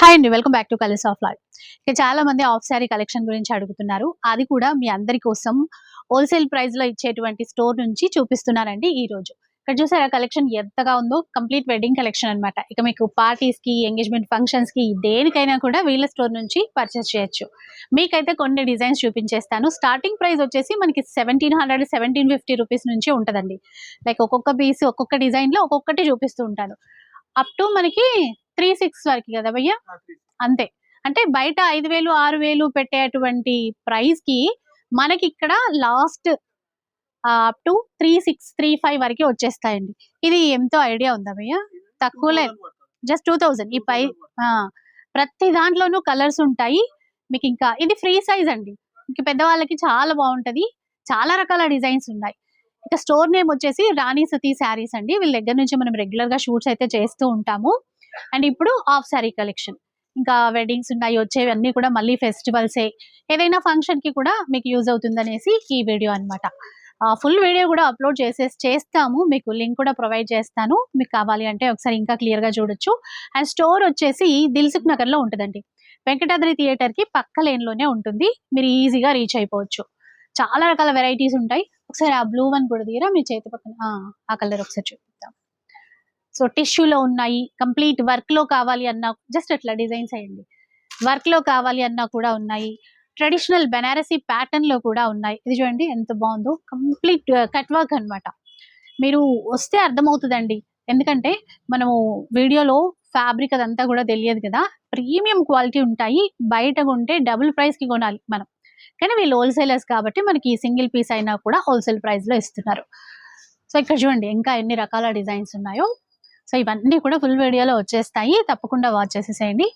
Hi అండి, welcome back to colours of life. ఇక చాలా మంది ఆఫ్ శారీ కలెక్షన్ గురించి అడుగుతున్నారు. అది కూడా మీ అందరి కోసం హోల్సేల్ ప్రైస్ లో ఇచ్చేటువంటి స్టోర్ నుంచి చూపిస్తున్నానండి ఈ రోజు. ఇక్కడ చూసారా కలెక్షన్ ఎంతగా ఉందో, కంప్లీట్ వెడ్డింగ్ కలెక్షన్ అన్నమాట. ఇక మీకు పార్టీస్ కి, ఎంగేజ్మెంట్ ఫంక్షన్స్ కి, దేనికైనా కూడా వీళ్ళ స్టోర్ నుంచి పర్చేస్ చేయొచ్చు. మీకైతే కొన్ని డిజైన్స్ చూపించేస్తాను. స్టార్టింగ్ ప్రైస్ వచ్చేసి మనకి 1700, 1750 రూపీస్ నుంచి ఉంటదండి. లైక్ ఒక్కొక్క పీస్, ఒక్కొక్క డిజైన్ లో ఒక్కొక్కటి చూపిస్తూ ఉంటాను. అప్ టు మనకి 36 వరకు కదా భయ్య, అంతే. అంటే బయట 5000, 6000 పెట్టేటువంటి ప్రైస్ కి మనకి ఇక్కడ లాస్ట్ అప్ టు 36, 35 వరకు వచ్చేస్తాయండి. ఇది ఎంతో ఐడియా ఉందా భయ్య? తక్కువలే, జస్ట్ 2000. ఈ పై ప్రతి దాంట్లోనూ కలర్స్ ఉంటాయి మీకు. ఇంకా ఇది ఫ్రీ సైజ్ అండి, మీకు పెద్దవాళ్ళకి చాలా బాగుంటది. చాలా రకాల డిజైన్స్ ఉన్నాయి. ఇక స్టోర్ నేమ్ వచ్చేసి రాణి సతీ శారీస్ అండి. వీళ్ళ దగ్గర నుంచి మనం రెగ్యులర్ గా షూట్స్ అయితే చేస్తూ ఉంటాము. అండ్ ఇప్పుడు ఆఫ్ శారీ కలెక్షన్, ఇంకా వెడ్డింగ్స్ ఉన్నాయి, వచ్చేవి అన్ని కూడా మళ్ళీ ఫెస్టివల్సే. ఏదైనా ఫంక్షన్ కి కూడా మీకు యూజ్ అవుతుంది అనేసి ఈ వీడియో అనమాట. ఫుల్ వీడియో కూడా అప్లోడ్ చేస్తాము, మీకు లింక్ కూడా ప్రొవైడ్ చేస్తాను. మీకు కావాలి అంటే ఒకసారి ఇంకా క్లియర్ గా చూడొచ్చు. అండ్ స్టోర్ వచ్చేసి దిల్సుఖ్ నగర్ లో ఉంటుందండి. వెంకటాద్రి థియేటర్ కి పక్క లేన్ లోనే ఉంటుంది. మీరు ఈజీగా రీచ్ అయిపోవచ్చు. చాలా రకాల వెరైటీస్ ఉంటాయి. ఒకసారి ఆ బ్లూ వన్ కూడా తీరా మీ చేతి పక్కన, ఆ కలర్ ఒకసారి చూపిద్దాం. సో టిష్యూలో ఉన్నాయి, కంప్లీట్ వర్క్ లో కావాలి అన్నా జస్ట్ అట్లా డిజైన్స్ అయ్యండి. వర్క్ లో కావాలి అన్నా కూడా ఉన్నాయి. ట్రెడిషనల్ బెనారసీ ప్యాటర్న్ లో కూడా ఉన్నాయి. ఇది చూడండి ఎంత బాగుందో, కంప్లీట్ కట్ వర్క్ అన్నమాట. మీరు వస్తే అర్థమవుతుందండి. ఎందుకంటే మనము వీడియోలో ఫ్యాబ్రిక్ అదంతా కూడా తెలియదు కదా. ప్రీమియం క్వాలిటీ ఉంటాయి. బయట కొంటే డబుల్ ప్రైస్ కి కొనాలి మనం, కానీ వీళ్ళు హోల్సేలర్స్ కాబట్టి మనకి సింగిల్ పీస్ అయినా కూడా హోల్సేల్ ప్రైస్ లో ఇస్తున్నారు. సో ఇక్కడ చూడండి ఇంకా ఎన్ని రకాల డిజైన్స్ ఉన్నాయో. సో ఇవన్నీ కూడా ఫుల్ వీడియోలో వచ్చేస్తాయి, తప్పకుండా వాచ్ చేసేసేయండి.